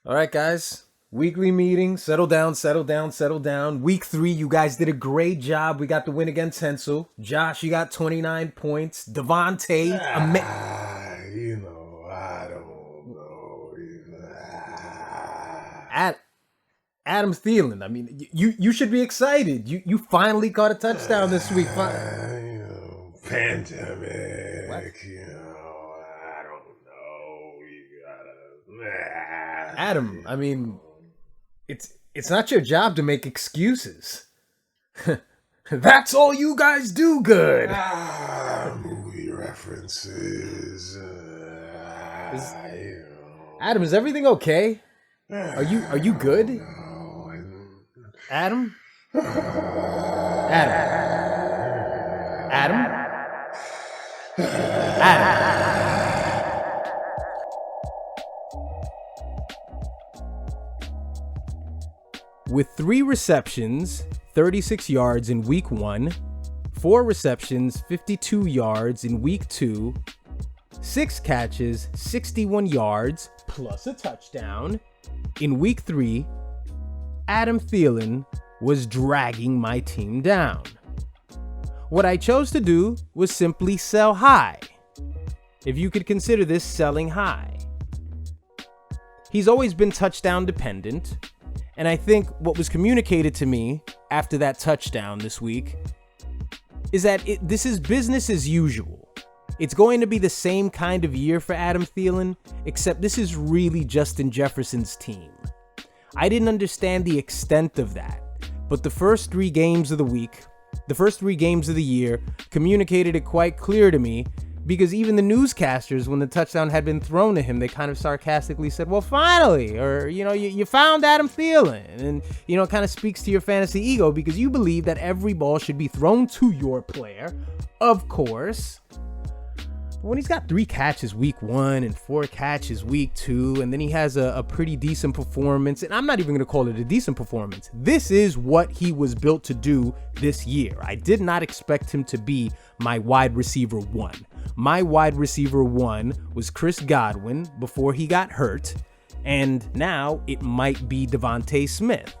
All right, guys. Weekly meeting. Settle down, settle down, settle down. Week 3, you guys did a great job. We got the win against Hensel. Josh, you got 29 points. Devontae, I don't know. Adam Thielen. I mean, you should be excited. You finally caught a touchdown this week. Pandemic. What? I don't know. Adam, I mean, it's not your job to make excuses. That's all you guys do good. Movie references. Adam, is everything okay? Are you good? No, Adam? Adam? With 3 receptions, 36 yards in week 1, 4 receptions, 52 yards in week 2, 6 catches, 61 yards, plus a touchdown in week 3, Adam Thielen was dragging my team down. What I chose to do was simply sell high, if you could consider this selling high. He's always been touchdown dependent, and I think what was communicated to me after that touchdown this week is that this is business as usual. It's going to be the same kind of year for Adam Thielen, except this is really Justin Jefferson's team. I didn't understand the extent of that, but the first 3 games of the year, communicated it quite clear to me, because even the newscasters, when the touchdown had been thrown to him, they kind of sarcastically said, well, finally, or, you found Adam Thielen. And, it kind of speaks to your fantasy ego because you believe that every ball should be thrown to your player, of course. But when he's got 3 catches week 1 and 4 catches week 2, and then he has a pretty decent performance, and I'm not even going to call it a decent performance. This is what he was built to do this year. I did not expect him to be my wide receiver 1. My wide receiver 1 was Chris Godwin before he got hurt, and now it might be Devontae Smith.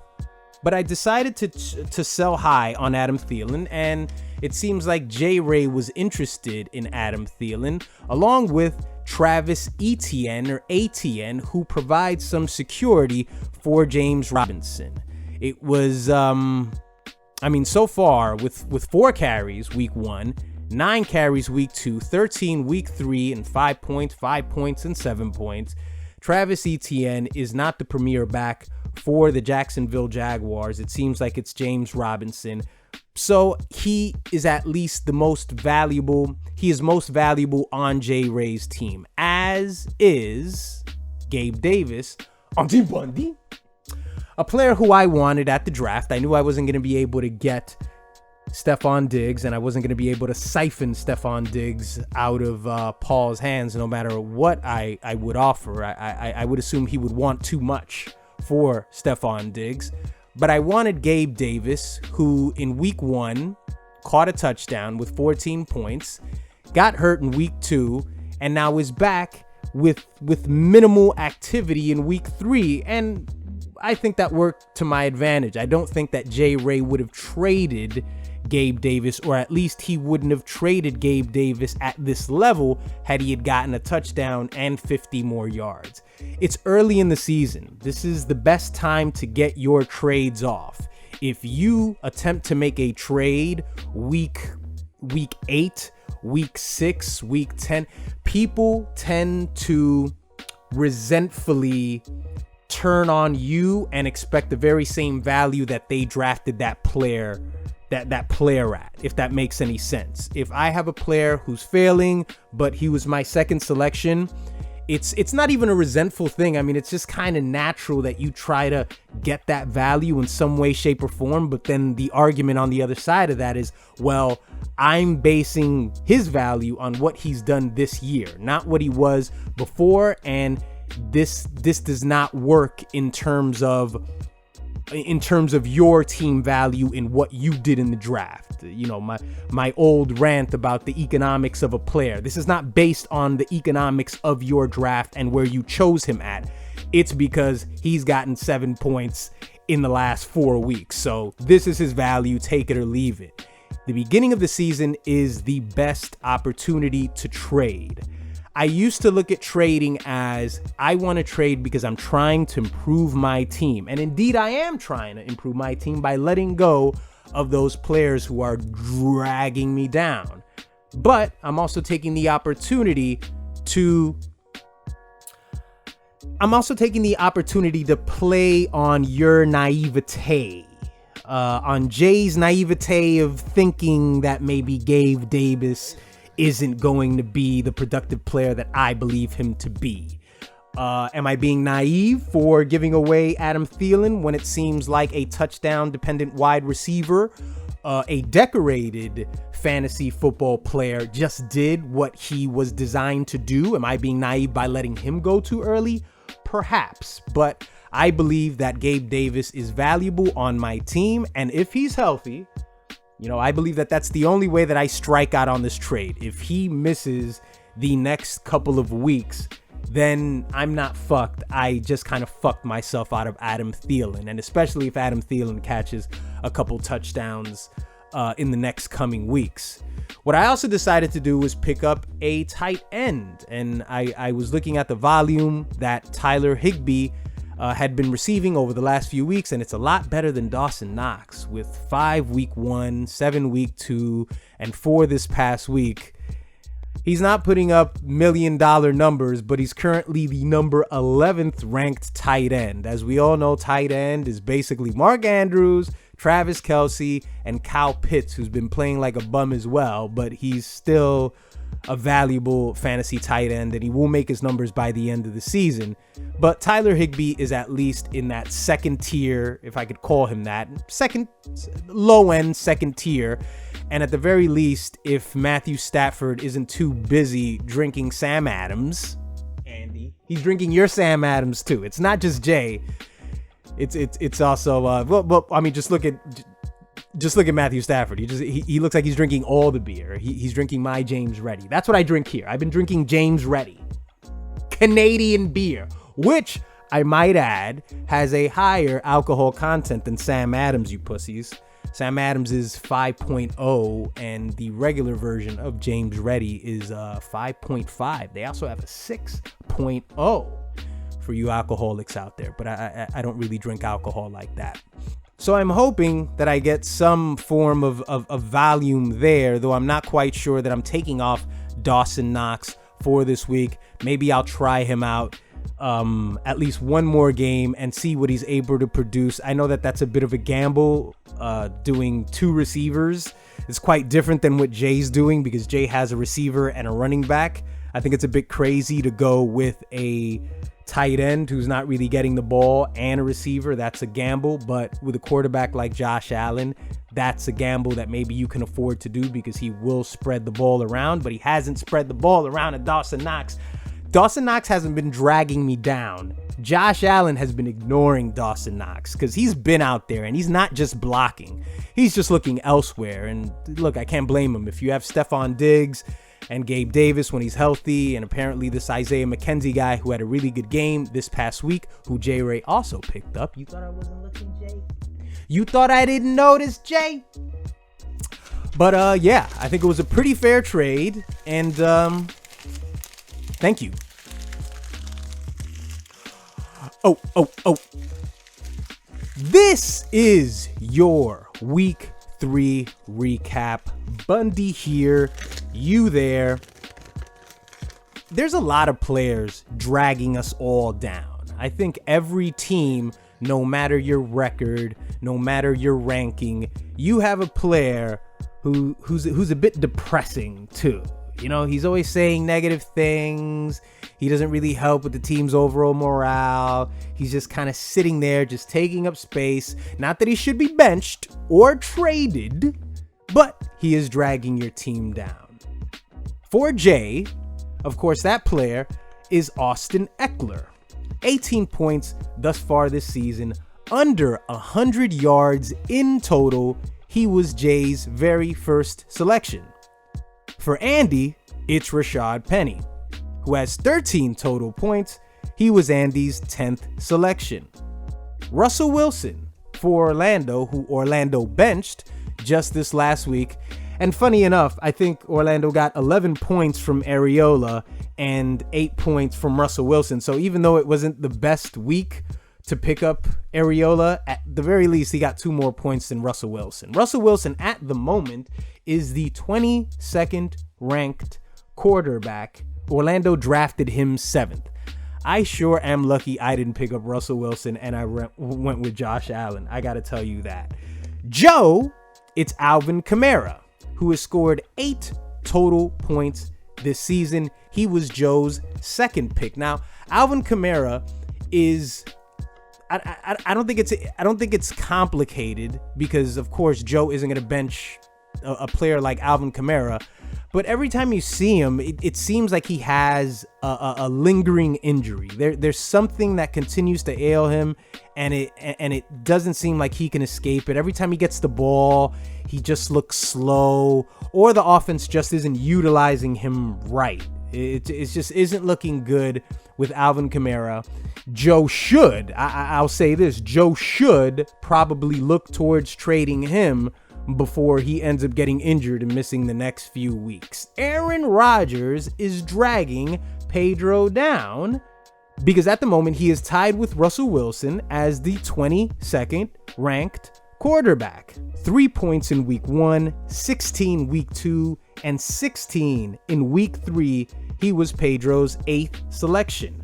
But I decided to sell high on Adam Thielen, and it seems like J-Ray was interested in Adam Thielen, along with Travis Etienne, or ATN, who provides some security for James Robinson. It was, so far, with 4 carries week 1, 9 carries week 2, 13 week 3, and 5 points, 5 points, and 7 points. Travis Etienne is not the premier back for the Jacksonville Jaguars. It seems like it's James Robinson. So he is at least the most valuable. He is most valuable on J-Ray's team, as is Gabe Davis on Team Bundy, a player who I wanted at the draft. I knew I wasn't going to be able to get Stephon Diggs, and I wasn't going to be able to siphon Stephon Diggs out of Paul's hands no matter what I would offer. I would assume he would want too much for Stephon Diggs. But I wanted Gabe Davis, who in week 1 caught a touchdown with 14 points, got hurt in week 2, and now is back with minimal activity in week 3. And I think that worked to my advantage. I don't think that J-Ray would have traded Gabe Davis, or at least he wouldn't have traded Gabe Davis at this level had he had gotten a touchdown and 50 more yards. It's early in the season. This is the best time to get your trades off. If you attempt to make a trade week 8, week 6, week 10, people tend to resentfully turn on you and expect the very same value that they drafted that player at, if that makes any sense. If I have a player who's failing, but he was my second selection, it's not even a resentful thing. I mean, it's just kind of natural that you try to get that value in some way, shape, or form. But then the argument on the other side of that is, well, I'm basing his value on what he's done this year, not what he was before. And this does not work in terms of your team value in what you did in the draft. My old rant about the economics of a player. This is not based on the economics of your draft and where you chose him at. it's because he's gotten 7 points in the last 4 weeks. So this is his value, take it or leave it. The beginning of the season is the best opportunity to trade. I used to look at trading as I want to trade because I'm trying to improve my team. And indeed, I am trying to improve my team by letting go of those players who are dragging me down. But I'm also taking the opportunity to play on your naivete, on Jay's naivete of thinking that maybe Gabe Davis isn't going to be the productive player that I believe him to be. Am I being naive for giving away Adam Thielen when it seems like a touchdown-dependent wide receiver, a decorated fantasy football player, just did what he was designed to do? Am I being naive by letting him go too early? Perhaps, but I believe that Gabe Davis is valuable on my team, and if he's healthy, I believe that that's the only way that I strike out on this trade. If he misses the next couple of weeks, then I'm not fucked. I just kind of fucked myself out of Adam Thielen, and especially if Adam Thielen catches a couple touchdowns in the next coming weeks. What I also decided to do was pick up a tight end, and I was looking at the volume that Tyler Higbee had been receiving over the last few weeks, and it's a lot better than Dawson Knox with 5 week 1, 7 week 2, and 4 this past week. He's not putting up $1 million numbers, but he's currently the number 11th ranked tight end. As we all know, tight end is basically Mark Andrews, Travis Kelce, and Kyle Pitts, who's been playing like a bum as well, but he's still a valuable fantasy tight end, and he will make his numbers by the end of the season. But Tyler Higbee is at least in that second tier, if I could call him that, low-end second tier. And at the very least, if Matthew Stafford isn't too busy drinking Sam Adams, Andy, he's drinking your Sam Adams too. It's not just Jay. It's also just look at Matthew Stafford. He looks like he's drinking all the beer. He's drinking my James Reddy. That's what I drink here. I've been drinking James Reddy, Canadian beer, which I might add has a higher alcohol content than Sam Adams, you pussies. Sam Adams is 5.0, and the regular version of James Reddy is 5.5. They also have a 6.0 for you alcoholics out there, but I don't really drink alcohol like that. So I'm hoping that I get some form of volume there, though I'm not quite sure that I'm taking off Dawson Knox for this week. Maybe I'll try him out at least one more game and see what he's able to produce. I know that that's a bit of a gamble, doing 2 receivers. It's quite different than what Jay's doing because Jay has a receiver and a running back. I think it's a bit crazy to go with a tight end who's not really getting the ball and a receiver. That's a gamble, but with a quarterback like Josh Allen, that's a gamble that maybe you can afford to do because he will spread the ball around, but he hasn't spread the ball around at Dawson Knox. Dawson Knox hasn't been dragging me down. Josh Allen has been ignoring Dawson Knox because he's been out there and he's not just blocking. He's just looking elsewhere. And look, I can't blame him. If you have Stephon Diggs and Gabe Davis when he's healthy, and apparently this Isaiah McKenzie guy who had a really good game this past week, who Jay Ray also picked up. You thought I wasn't looking, Jay? You thought I didn't notice, Jay? But yeah, I think it was a pretty fair trade, and thank you. Oh. This is your week 3 recap. Bundy here, you there. There's a lot of players dragging us all down. I think every team, no matter your record, no matter your ranking, you have a player who's a bit depressing too. You know, he's always saying negative things. He doesn't really help with the team's overall morale. He's just kind of sitting there, just taking up space. Not that he should be benched or traded, but he is dragging your team down. For Jay, of course, that player is Austin Eckler. 18 points thus far this season, under 100 yards in total. He was Jay's very first selection. For Andy, it's Rashad Penny, who has 13 total points. he was Andy's 10th selection. Russell Wilson for Orlando, who Orlando benched just this last week. And funny enough, I think Orlando got 11 points from Areola and 8 points from Russell Wilson. So even though it wasn't the best week to pick up Areola, at the very least, he got 2 more points than Russell Wilson. Russell Wilson, at the moment, is the 22nd ranked quarterback. Orlando drafted him 7th. I sure am lucky I didn't pick up Russell Wilson and I went with Josh Allen. I got to tell you that. Joe, it's Alvin Kamara, who has scored 8 total points this season. He was Joe's second pick. Now, Alvin Kamara is, I don't think it's complicated, because of course Joe isn't going to bench a player like Alvin Kamara. But every time you see him, it seems like he has a lingering injury. There's something that continues to ail him, and it doesn't seem like he can escape it. Every time he gets the ball, he just looks slow, or the offense just isn't utilizing him right. It just isn't looking good with Alvin Kamara. Joe should, I'll say this, Joe should probably look towards trading him before he ends up getting injured and missing the next few weeks. Aaron Rodgers is dragging Pedro down because at the moment he is tied with Russell Wilson as the 22nd ranked quarterback. 3 points in week 1, 16 week 2, and 16 in week 3. He was Pedro's 8th selection.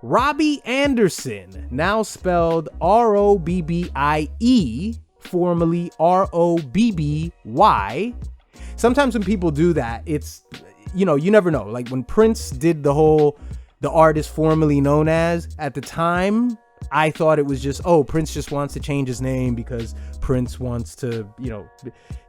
Robbie Anderson, now spelled Robbie, formerly Robby. Sometimes when people do that, it's, you never know. Like when Prince did the artist formerly known as, at the time, I thought it was just, Prince just wants to change his name because Prince wants to,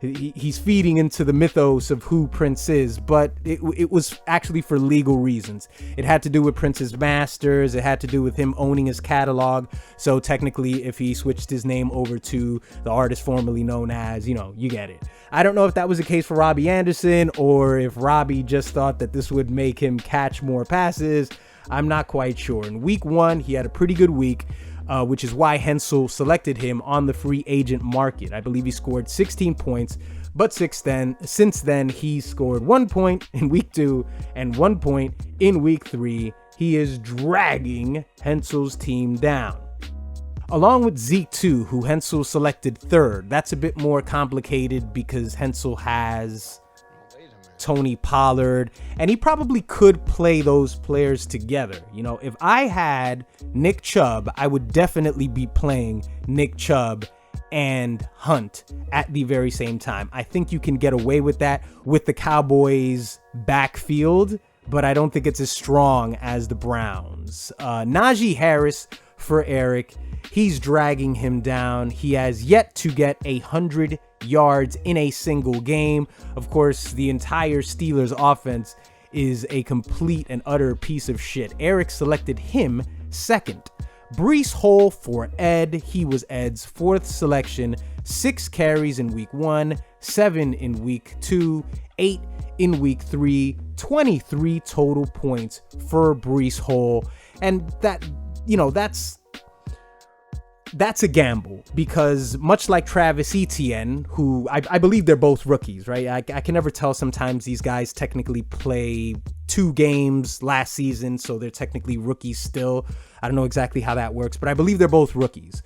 he's feeding into the mythos of who Prince is. But it was actually for legal reasons. It had to do with Prince's masters. It had to do with him owning his catalog. So technically, if he switched his name over to the artist formerly known as, you get it. I don't know if that was the case for Robbie Anderson or if Robbie just thought that this would make him catch more passes. I'm not quite sure. In week 1, he had a pretty good week, which is why Hensel selected him on the free agent market. I believe he scored 16 points, but since then, he scored 1 point in week 2 and 1 point in week 3. He is dragging Hensel's team down. Along with Zeke 2, who Hensel selected 3rd. That's a bit more complicated because Hensel has Tony Pollard, and he probably could play those players together. If I had Nick Chubb, I would definitely be playing Nick Chubb and Hunt at the very same time. I think you can get away with that with the Cowboys backfield, but I don't think it's as strong as the Browns. Najee Harris for Eric. He's dragging him down. He has yet to get 100 yards in a single game. Of course, the entire Steelers offense is a complete and utter piece of shit. Eric selected him 2nd. Breece Hall for Ed. He was Ed's 4th selection. 6 carries in week 1, 7 in week 2, 8 in week 3, 23 total points for Breece Hall. And that's a gamble because much like Travis Etienne, who I believe they're both rookies, right? I can never tell. Sometimes these guys technically play 2 games last season, so they're technically rookies still. I don't know exactly how that works, but I believe they're both rookies.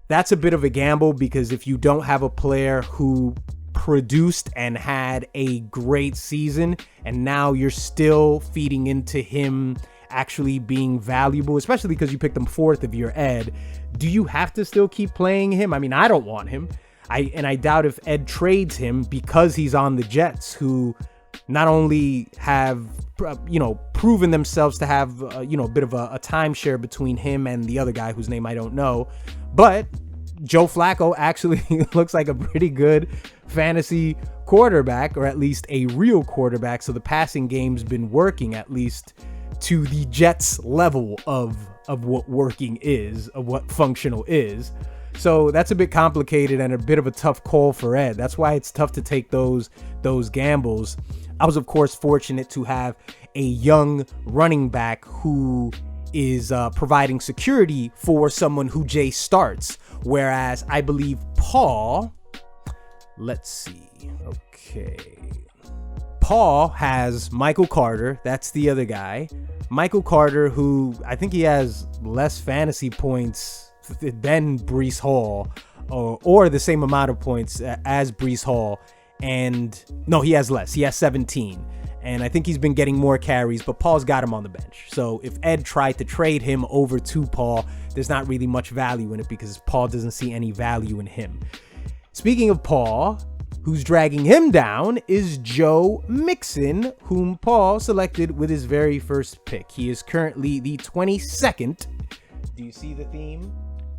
That's a bit of a gamble because if you don't have a player who produced and had a great season and now you're still feeding into him actually being valuable, especially because you picked him 4th if you're Ed, do you have to still keep playing him? I mean, I don't want him. I doubt if Ed trades him because he's on the Jets, who not only have, proven themselves to have, a bit of a timeshare between him and the other guy whose name I don't know, but Joe Flacco actually looks like a pretty good fantasy quarterback, or at least a real quarterback. So the passing game's been working, at least to the Jets level of what working is, of what functional is. So that's a bit complicated and a bit of a tough call for Ed. That's why it's tough to take those gambles. I was, of course, fortunate to have a young running back who is providing security for someone who Jay starts. Whereas I believe Paul, let's see. Okay. Paul has Michael Carter. That's the other guy. Michael Carter, who I think he has less fantasy points than Breece Hall, or the same amount of points as Breece Hall. And no, he has less. He has 17. And I think he's been getting more carries, but Paul's got him on the bench. So if Ed tried to trade him over to Paul, there's not really much value in it because Paul doesn't see any value in him. Speaking of Paul, who's dragging him down is Joe Mixon, whom Paul selected with his very first pick. He is currently the 22nd, do you see the theme?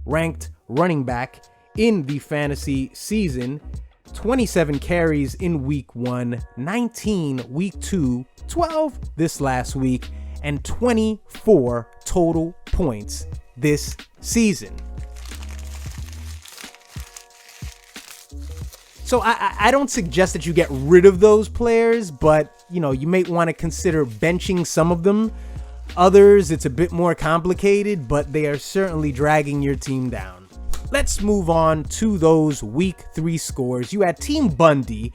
Ranked running back in the fantasy season. 27 carries in week 1, 19 week 2, 12 this last week, and 24 total points this season. So I don't suggest that you get rid of those players, but you may want to consider benching some of them. Others, it's a bit more complicated, but they are certainly dragging your team down. Let's move on to those week 3 scores. You had Team Bundy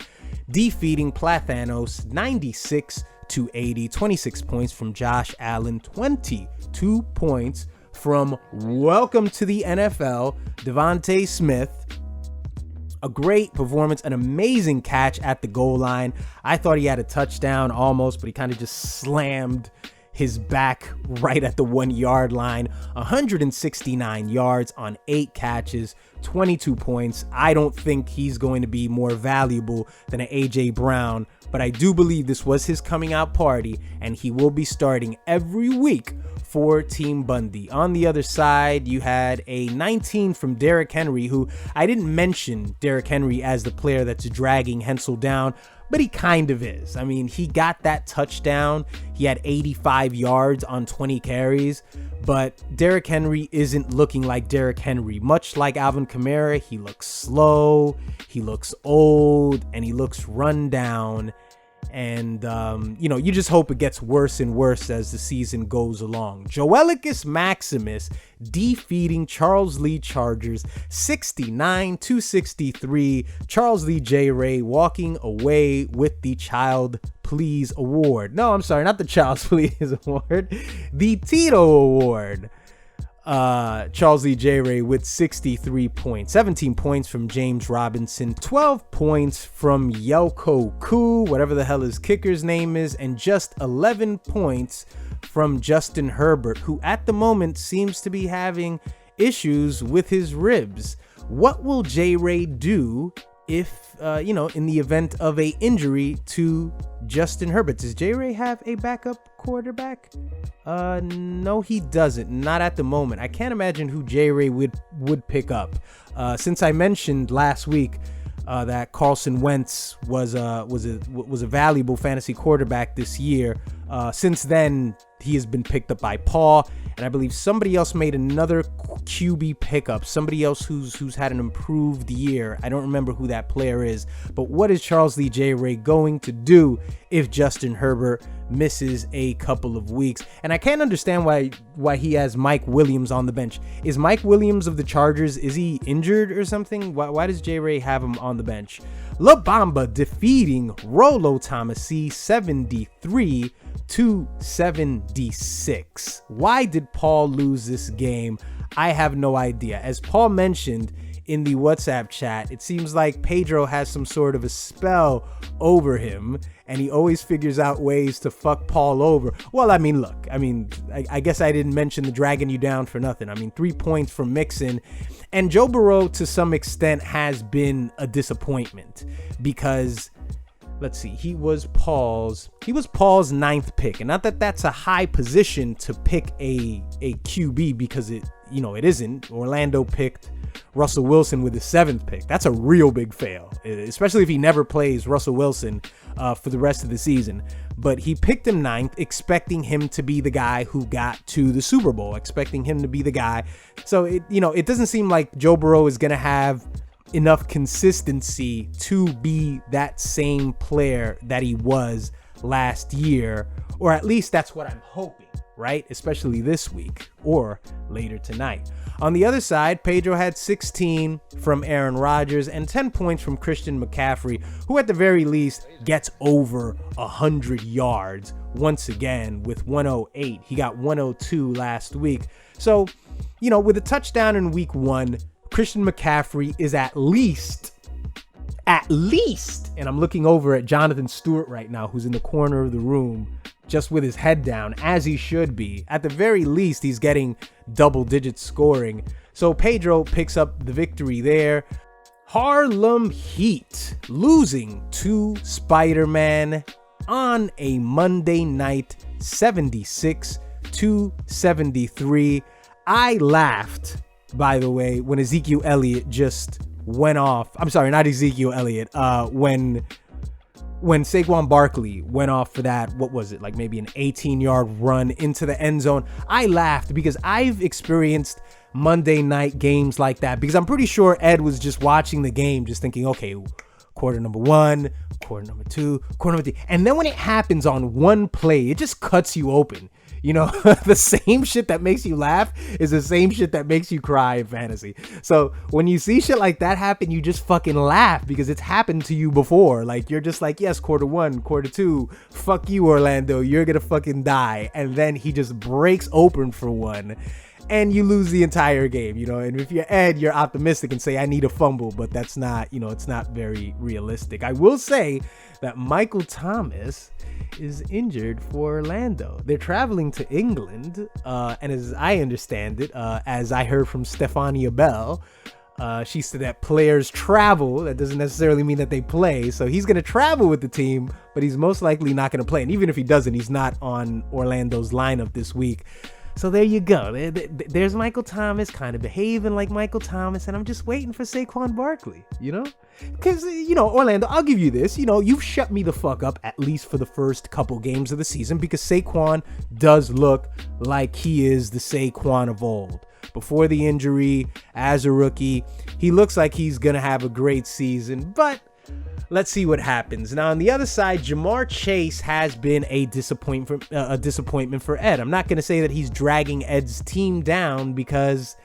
defeating Plathanos 96-80, 26 points from Josh Allen, 22 points from welcome to the NFL, Devontae Smith. A great performance, an amazing catch at the goal line. I thought he had a touchdown almost, but he kind of just slammed his back right at the 1 yard line. 169 yards on 8 catches, 22 points. I don't think he's going to be more valuable than an AJ Brown, but I do believe this was his coming out party, and he will be starting every week for Team Bundy. On the other side, you had a 19 from Derrick Henry, who I didn't mention Derrick Henry as the player that's dragging Hensel down, but he kind of is. I mean, he got that touchdown. He had 85 yards on 20 carries, but Derrick Henry isn't looking like Derrick Henry. Much like Alvin Kamara, he looks slow, he looks old, and he looks run down. And, you just hope it gets worse and worse as the season goes along. Joelicus Maximus defeating Charles Lee Chargers 69-63. Charles Lee J. Ray walking away with the Child Please Award. No, I'm sorry, not the Child Please Award. The Tito Award. Charles Lee J. Ray with 63 points, 17 points from James Robinson, 12 points from Yelko Koo, whatever the hell his kicker's name is, and just 11 points from Justin Herbert, who at the moment seems to be having issues with his ribs. What will J. Ray do if, in the event of a injury to Justin Herbert? Does J. Ray have a backup quarterback? No, he doesn't. Not at the moment. I can't imagine who J. Ray would pick up. Since I mentioned last week that Carson Wentz was a valuable fantasy quarterback this year, since then he has been picked up by Paul, and I believe somebody else made another QB pickup, somebody else who's had an improved year. I don't remember who that player is, but what is Charles Lee J. Ray going to do if Justin Herbert misses a couple of weeks? And I can't understand why he has Mike Williams on the bench. Is Mike Williams of the Chargers, is he injured or something? Why does J. Ray have him on the bench? La Bamba defeating Rollo Tomassi 73-76. Why did Paul lose this game? I have no idea. As Paul mentioned in the WhatsApp chat, it seems like Pedro has some sort of a spell over him, and he always figures out ways to fuck Paul over. Well, I mean, look, I guess I didn't mention the dragging you down for nothing. 3 points from Mixon, and Joe Burrow to some extent has been a disappointment because, let's see, he was Paul's 9th pick, and not that that's a high position to pick a QB, because it isn't. Orlando picked Russell Wilson with the 7th pick. That's a real big fail, especially if he never plays Russell Wilson for the rest of the season. But he picked him 9th, expecting him to be the guy who got to the Super Bowl, expecting him to be the guy. So it doesn't seem like Joe Burrow is going to have enough consistency to be that same player that he was last year, or at least that's what I'm hoping, right? Especially this week or later tonight. On the other side, Pedro had 16 from Aaron Rodgers and 10 points from Christian McCaffrey, who at the very least gets over 100 yards once again with 108. He got 102 last week. So, with a touchdown in week 1, Christian McCaffrey is at least, and I'm looking over at Jonathan Stewart right now, who's in the corner of the room, just with his head down, as he should be. At the very least, he's getting double-digit scoring. So Pedro picks up the victory there. Harlem Heat losing to Spider-Man on a Monday night, 76-73. I laughed, by the way, when Ezekiel Elliott just went off. I'm sorry, not Ezekiel Elliott. When Saquon Barkley went off for that, what was it, like maybe an 18-yard run into the end zone, I laughed because I've experienced Monday night games like that, because I'm pretty sure Ed was just watching the game just thinking, okay, quarter number 1, quarter number 2, quarter number 3. And then when it happens on one play, it just cuts you open. The same shit that makes you laugh is the same shit that makes you cry in fantasy. So when you see shit like that happen, you just fucking laugh because it's happened to you before. Like, you're just like, yes, quarter 1, quarter 2, fuck you, Orlando, you're gonna fucking die. And then he just breaks open for one and you lose the entire game, and if you're Ed, you're optimistic and say, I need a fumble, but that's not, it's not very realistic. I will say that Michael Thomas is injured for Orlando. They're traveling to England, and as I understand it, as I heard from Stefania Bell, she said that players travel. That doesn't necessarily mean that they play. So he's going to travel with the team, but he's most likely not going to play. And even if he doesn't, he's not on Orlando's lineup this week. So there you go. There's Michael Thomas kind of behaving like Michael Thomas, and I'm just waiting for Saquon Barkley, Because, Orlando, I'll give you this. You've shut me the fuck up at least for the first couple games of the season, because Saquon does look like he is the Saquon of old. Before the injury, as a rookie, he looks like he's going to have a great season, but let's see what happens. Now, on the other side, Ja'Marr Chase has been a disappointment for Ed. I'm not going to say that he's dragging Ed's team down, because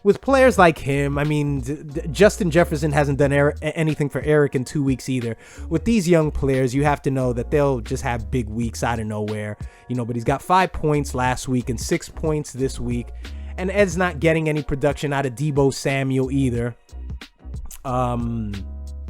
with players like him, I mean, Justin Jefferson hasn't done anything for Eric in 2 weeks either. With these young players, you have to know that they'll just have big weeks out of nowhere, but he's got 5 points last week and 6 points this week. And Ed's not getting any production out of Deebo Samuel either.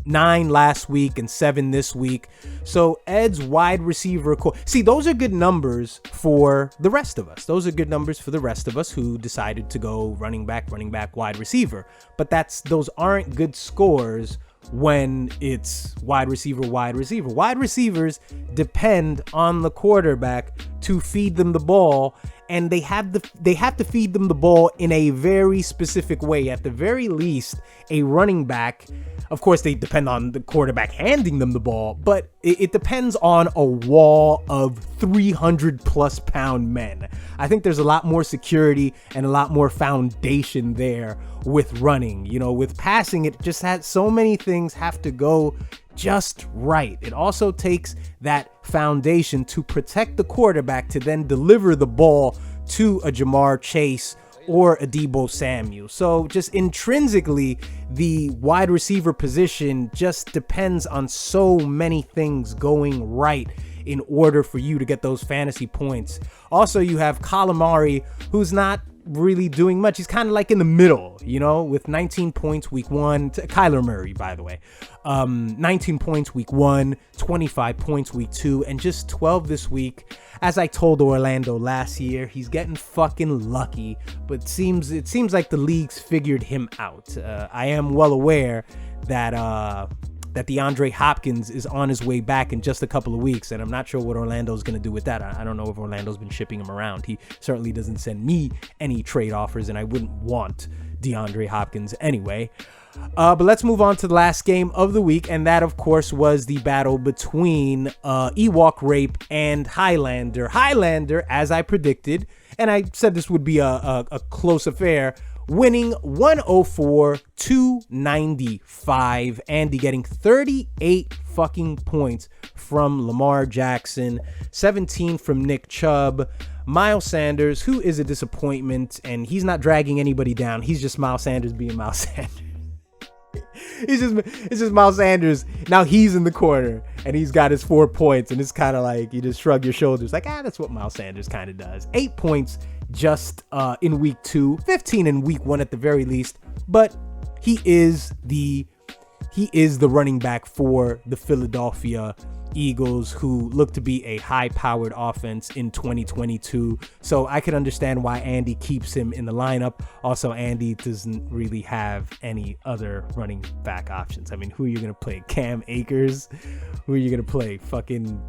9 last week and 7 this week. So Ed's wide receiver core. See, those are good numbers for the rest of us. Those are good numbers for the rest of us who decided to go running back, wide receiver. But those aren't good scores when it's wide receiver. Wide receivers depend on the quarterback to feed them the ball, and they have to feed them the ball in a very specific way. At the very least, a running back, of course, they depend on the quarterback handing them the ball, but it depends on a wall of 300 plus pound men. I think there's a lot more security and a lot more foundation there with running. With passing, it just has so many things have to go just right. It also takes that foundation to protect the quarterback to then deliver the ball to a Ja'Marr Chase or a Deebo Samuel. So just intrinsically, the wide receiver position just depends on so many things going right in order for you to get those fantasy points. Also, you have Calamari, who's not really doing much. He's kind of like in the middle, with 19 points week 1. Kyler Murray, by the way. 19 points week 1, 25 points week 2, and just 12 this week. As I told Orlando last year, he's getting fucking lucky, but it seems like the league's figured him out. I am well aware that DeAndre Hopkins is on his way back in just a couple of weeks, and I'm not sure what Orlando's going to do with that. I don't know if Orlando's been shipping him around. He certainly doesn't send me any trade offers, and I wouldn't want DeAndre Hopkins anyway. But let's move on to the last game of the week, and that, of course, was the battle between Ewok Rape and Highlander. Highlander, as I predicted, and I said this would be a close affair, winning 104-95. Andy getting 38 fucking points from Lamar Jackson, 17 from Nick Chubb. Miles Sanders, who is a disappointment, and he's not dragging anybody down. He's just Miles Sanders being Miles Sanders. It's just Miles Sanders. Now he's in the corner and he's got his 4 points, and it's kind of like you just shrug your shoulders like, that's what Miles Sanders kind of does. 8 points just in week 2, 15 in week 1 at the very least, but he is the running back for the Philadelphia Eagles, who look to be a high-powered offense in 2022. So I could understand why Andy keeps him in the lineup. Also, Andy doesn't really have any other running back options. I mean, who are you going to play? Cam Akers? Who are you going to play? Fucking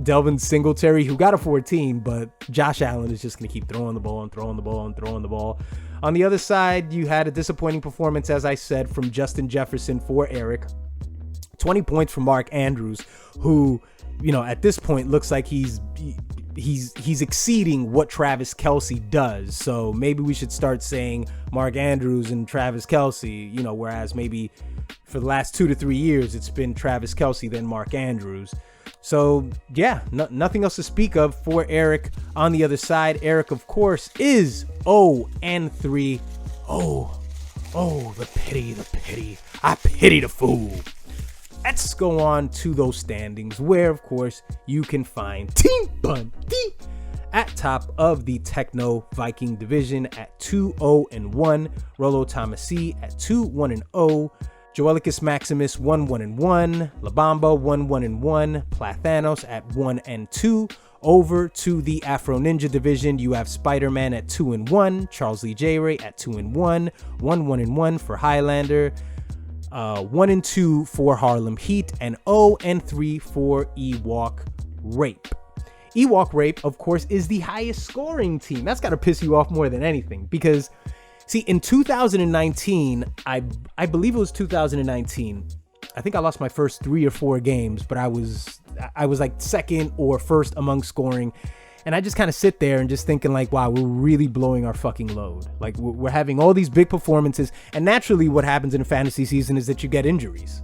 Delvin Singletary, who got a 14, but Josh Allen is just going to keep throwing the ball and throwing the ball and throwing the ball. On the other side, you had a disappointing performance, as I said, from Justin Jefferson for Eric. 20 points from Mark Andrews, who, at this point looks like he's exceeding what Travis Kelce does. So maybe we should start saying Mark Andrews and Travis Kelce, whereas maybe for the last 2 to 3 years, it's been Travis Kelce, then Mark Andrews. So yeah, nothing else to speak of for Eric. On the other side, Eric, of course, is 0-3. Oh, the pity. I pity the fool. Let's go on to those standings, where, of course, you can find Team Bundy at top of the Techno Viking division at 2-0-1, Rolo Tomassi at 2-1-0, Joelicus Maximus 1-1-1, Labamba 1-1-1, Plathanos at 1-2. Over to the Afro Ninja division, you have Spider-Man at 2-1, Charles Lee J. Ray at 2-1, 1-1-1 for Highlander, 1-2 for Harlem Heat, and 0-3 for Ewok Rape. Ewok Rape, of course, is the highest scoring team. That's got to piss you off more than anything, because, see, in 2019, I believe it was 2019, I think I lost my first 3 or 4 games, but I was like second or first among scoring. And I just kind of sit there and just thinking like, wow, we're really blowing our fucking load. Like we're having all these big performances. And naturally what happens in a fantasy season is that you get injuries.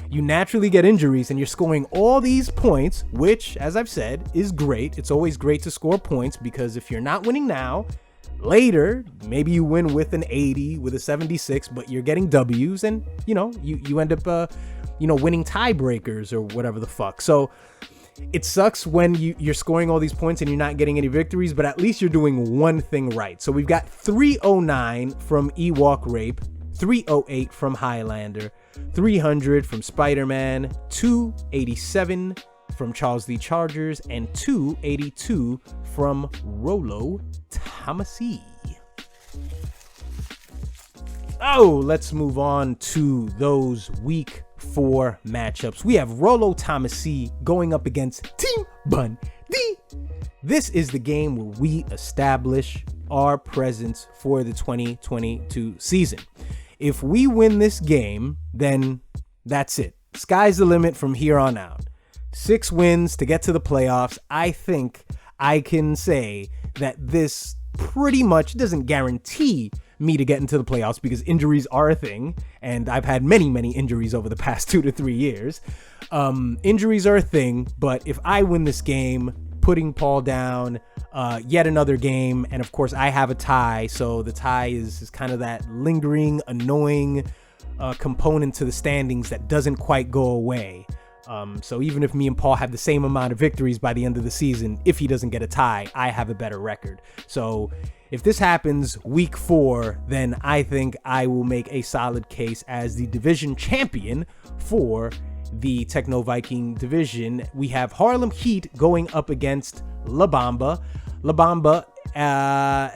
You naturally get injuries and you're scoring all these points, which, as I've said, is great. It's always great to score points, because if you're not winning now, later, maybe you win with an 80, with a 76, but you're getting W's, and, you end up, winning tiebreakers or whatever the fuck. So it sucks when you're scoring all these points and you're not getting any victories, but at least you're doing one thing right. So we've got 309 from Ewok Rape, 308 from Highlander, 300 from Spider-Man, 287 from Charles Lee Chargers, and 282 from Rolo Tomassi. Oh, let's move on to those week 4 matchups. We have Rolo Tomassi going up against Team Bundy. This is the game where we establish our presence for the 2022 season. If we win this game, then that's it. Sky's the limit from here on out. 6 wins to get to the playoffs. I think I can say that this pretty much doesn't guarantee me to get into the playoffs, because injuries are a thing, and I've had many injuries over the past 2 to 3 years. Injuries are a thing, but if I win this game, putting Paul down, yet another game, and of course I have a tie, so the tie is kind of that lingering, annoying component to the standings that doesn't quite go away. So even if me and Paul have the same amount of victories by the end of the season, if he doesn't get a tie, I have a better record. So if this happens week 4, then I think I will make a solid case as the division champion for the Techno Viking division. We have Harlem Heat going up against La Bamba. La Bamba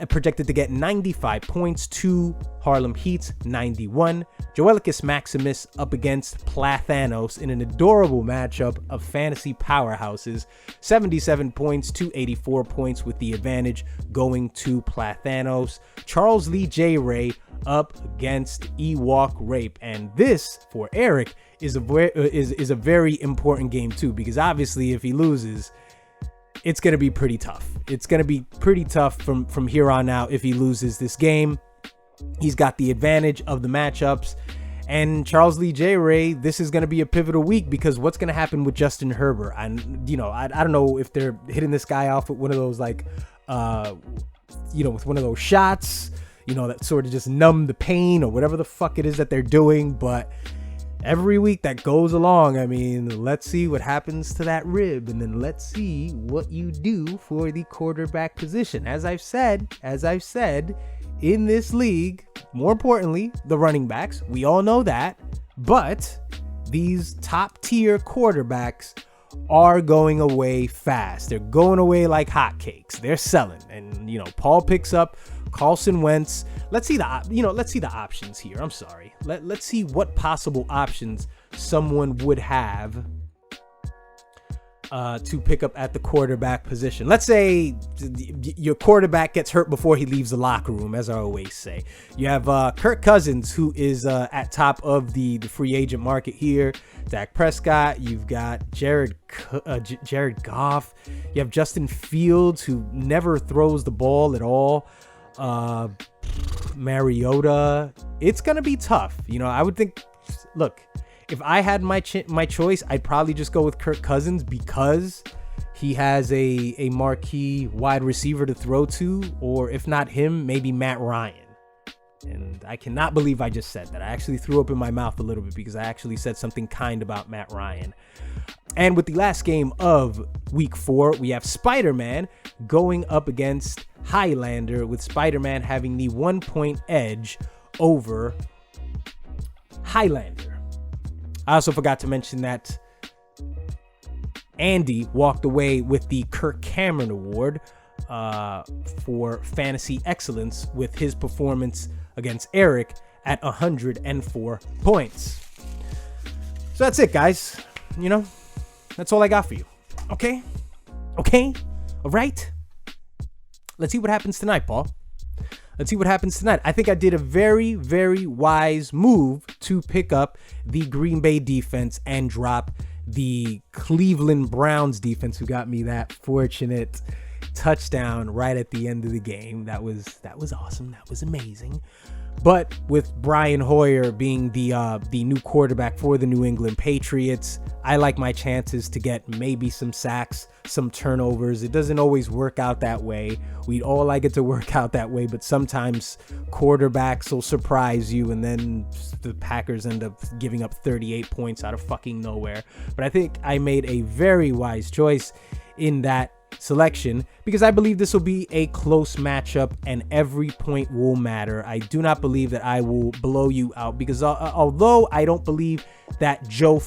projected to get 95 points to Harlem Heat's 91. Joelicus Maximus up against Plathanos in an adorable matchup of fantasy powerhouses. 77 points to 84 points, with the advantage going to Plathanos. Charles Lee J. Ray up against Ewok Rape. And this, for Eric, is a very important game too, because obviously if he loses, it's going to be pretty tough. It's going to be pretty tough from here on out if he loses this game. He's got the advantage of the matchups. And Charles Lee J. Ray, this is going to be a pivotal week because what's going to happen with Justin Herbert? And, I don't know if they're hitting this guy off with one of those, with one of those shots, that sort of just numb the pain or whatever the fuck it is that they're doing. But every week that goes along, let's see what happens to that rib. And then let's see what you do for the quarterback position. As I've said, in this league, more importantly, the running backs, we all know that, but these top tier quarterbacks are going away fast. They're going away like hotcakes. They're selling. And, Paul picks up Carson Wentz. Let's see the options here. I'm sorry. Let's see what possible options someone would have to pick up at the quarterback position. Let's say your quarterback gets hurt before he leaves the locker room, as I always say. You have Kirk Cousins, who is at top of the free agent market here. Dak Prescott. You've got Jared Goff. You have Justin Fields, who never throws the ball at all. Mariota. It's going to be tough. I would think, look, if I had my choice, I'd probably just go with Kirk Cousins because he has a marquee wide receiver to throw to, or if not him, maybe Matt Ryan. And I cannot believe I just said that. I actually threw up in my mouth a little bit because I actually said something kind about Matt Ryan. And with the last game of week 4, we have Spider-Man going up against Highlander, with Spider-Man having the 1-point edge over Highlander. I also forgot to mention that Andy walked away with the Kirk Cameron Award for fantasy excellence with his performance against Eric at 104 points. So that's it, guys. That's all I got for you. Okay? All right? Let's see what happens tonight, Paul. Let's see what happens tonight. I think I did a very, very wise move to pick up the Green Bay defense and drop the Cleveland Browns defense, who got me that fortunate touchdown right at the end of the game. That was awesome. That was amazing. But with Brian Hoyer being the new quarterback for the New England Patriots, I like my chances to get maybe some sacks, some turnovers. It doesn't always work out that way. We'd all like it to work out that way, but sometimes quarterbacks will surprise you, and then the Packers end up giving up 38 points out of fucking nowhere. But I think I made a very wise choice in that selection because I believe this will be a close matchup and every point will matter. I do not believe that I will blow you out because although I don't believe that Joe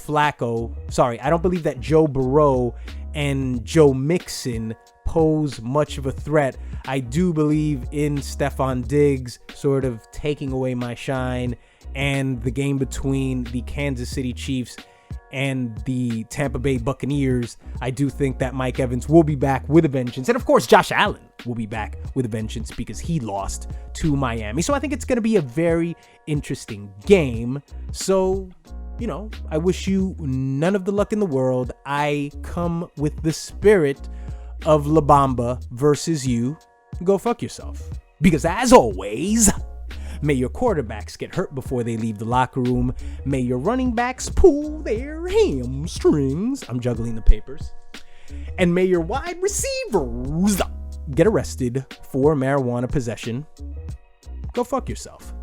Burrow and Joe Mixon pose much of a threat, I do believe in Stephon Diggs sort of taking away my shine, and the game between the Kansas City Chiefs and the Tampa Bay Buccaneers, I do think that Mike Evans will be back with a vengeance. And of course, Josh Allen will be back with a vengeance because he lost to Miami. So I think it's going to be a very interesting game. So, I wish you none of the luck in the world. I come with the spirit of La Bamba versus you. Go fuck yourself. Because as always, may your quarterbacks get hurt before they leave the locker room. May your running backs pull their hamstrings. I'm juggling the papers. And may your wide receivers get arrested for marijuana possession. Go fuck yourself.